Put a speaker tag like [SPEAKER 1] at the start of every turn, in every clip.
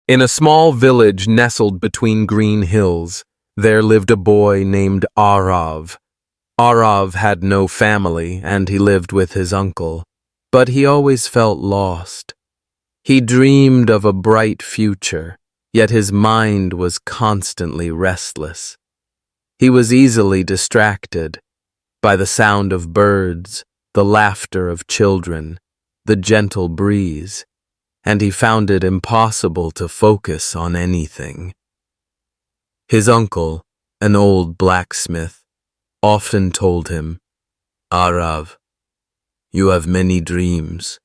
[SPEAKER 1] In a small village nestled between green hills, there lived a boy named Aarav. Aarav had no family, and he lived with his uncle, but he always felt lost. He dreamed of a bright future, yet his mind was constantly restless. He was easily distracted by the sound of birds, the laughter of children, the gentle breeze, and he found it impossible to focus on anything. His uncle, an old blacksmith, often told him, "Aarav, you have many dreams,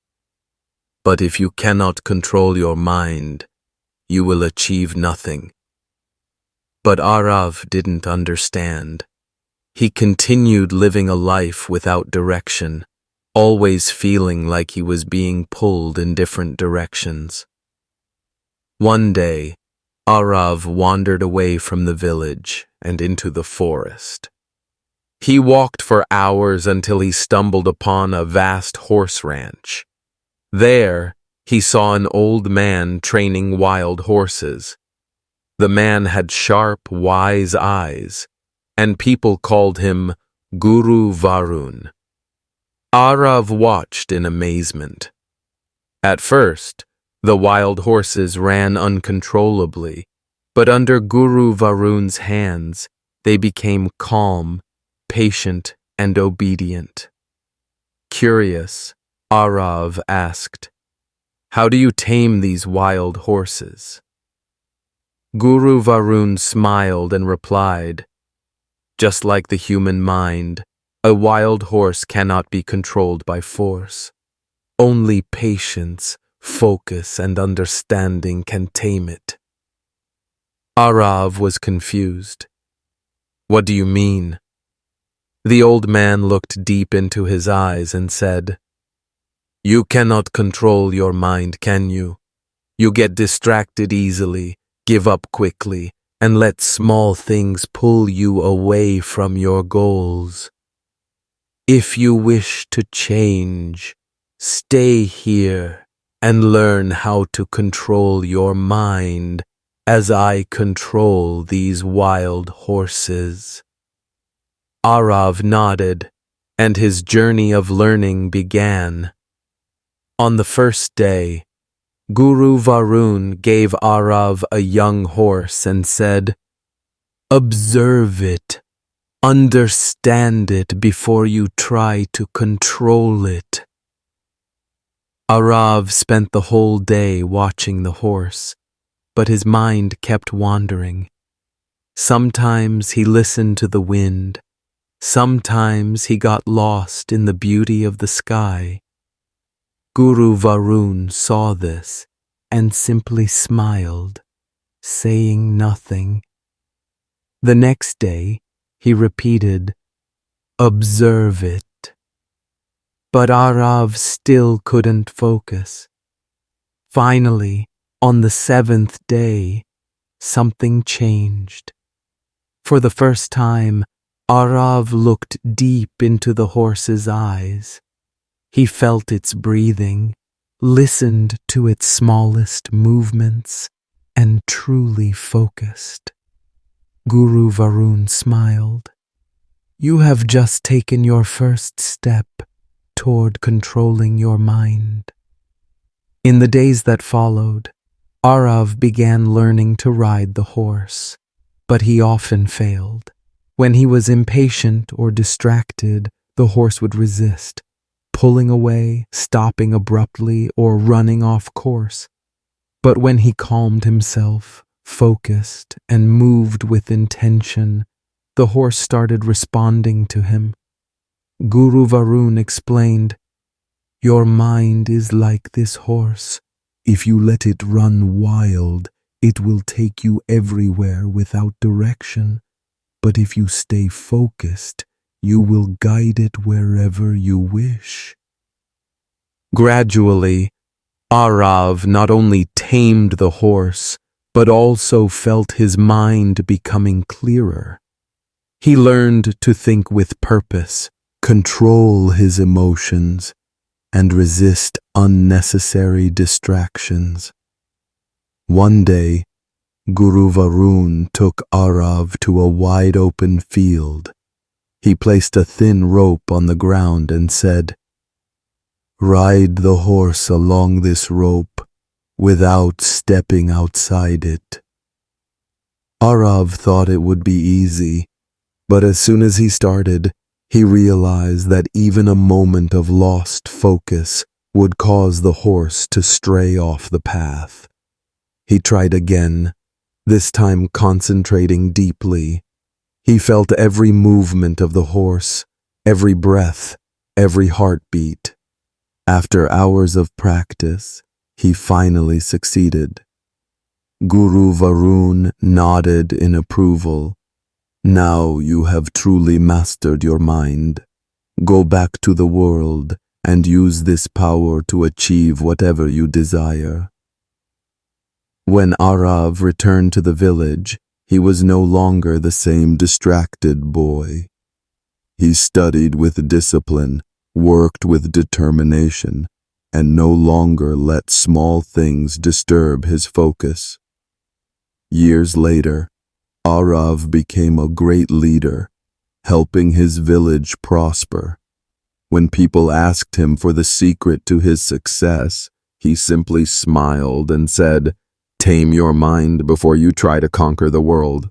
[SPEAKER 1] but if you cannot control your mind, you will achieve nothing." But Aarav didn't understand. He continued living a life without direction, always feeling like he was being pulled in different directions. One day, Aarav wandered away from the village and into the forest. He walked for hours until he stumbled upon a vast horse ranch. There, he saw an old man training wild horses. The man had sharp, wise eyes, and people called him Guru Varun. Aarav watched in amazement. At first, the wild horses ran uncontrollably, but under Guru Varun's hands, they became calm, patient, and obedient. Curious, Aarav asked, "How do you tame these wild horses?" Guru Varun smiled and replied, "Just like the human mind, a wild horse cannot be controlled by force. Only patience, focus, and understanding can tame it." Aarav was confused. "What do you mean?" The old man looked deep into his eyes and said, "You cannot control your mind, can you? You get distracted easily, give up quickly, and let small things pull you away from your goals. If you wish to change, stay here and learn how to control your mind as I control these wild horses." Aarav nodded, and his journey of learning began. On the first day, Guru Varun gave Aarav a young horse and said, "Observe it, understand it before you try to control it." Aarav spent the whole day watching the horse, but his mind kept wandering. Sometimes he listened to the wind, sometimes he got lost in the beauty of the sky. Guru Varun saw this and simply smiled, saying nothing. The next day, he repeated, "Observe it." But Aarav still couldn't focus. Finally, on the 7th day, something changed. For the first time, Aarav looked deep into the horse's eyes. He felt its breathing, listened to its smallest movements, and truly focused. Guru Varun smiled. "You have just taken your first step toward controlling your mind." In the days that followed, Aarav began learning to ride the horse, but he often failed. When he was impatient or distracted, the horse would resist, pulling away, stopping abruptly, or running off course. But when he calmed himself, focused, and moved with intention, the horse started responding to him. Guru Varun explained, "Your mind is like this horse. If you let it run wild, it will take you everywhere without direction. But if you stay focused, you will guide it wherever you wish." Gradually, Aarav not only tamed the horse, but also felt his mind becoming clearer. He learned to think with purpose, control his emotions, and resist unnecessary distractions.
[SPEAKER 2] One day, Guru Varun took Aarav to a wide-open field. He placed a thin rope on the ground and said, "Ride the horse along this rope without stepping outside it." Aarav thought it would be easy, but as soon as he started, he realized that even a moment of lost focus would cause the horse to stray off the path. He tried again, this time concentrating deeply. He felt every movement of the horse, every breath, every heartbeat. After hours of practice, he finally succeeded. Guru Varun nodded in approval. "Now you have truly mastered your mind. Go back to the world and use this power to achieve whatever you desire." When Aarav returned to the village, he was no longer the same distracted boy. He studied with discipline, worked with determination, and no longer let small things disturb his focus. Years later, Aarav became a great leader, helping his village prosper. When people asked him for the secret to his success, he simply smiled and said, "Tame your mind before you try to conquer the world."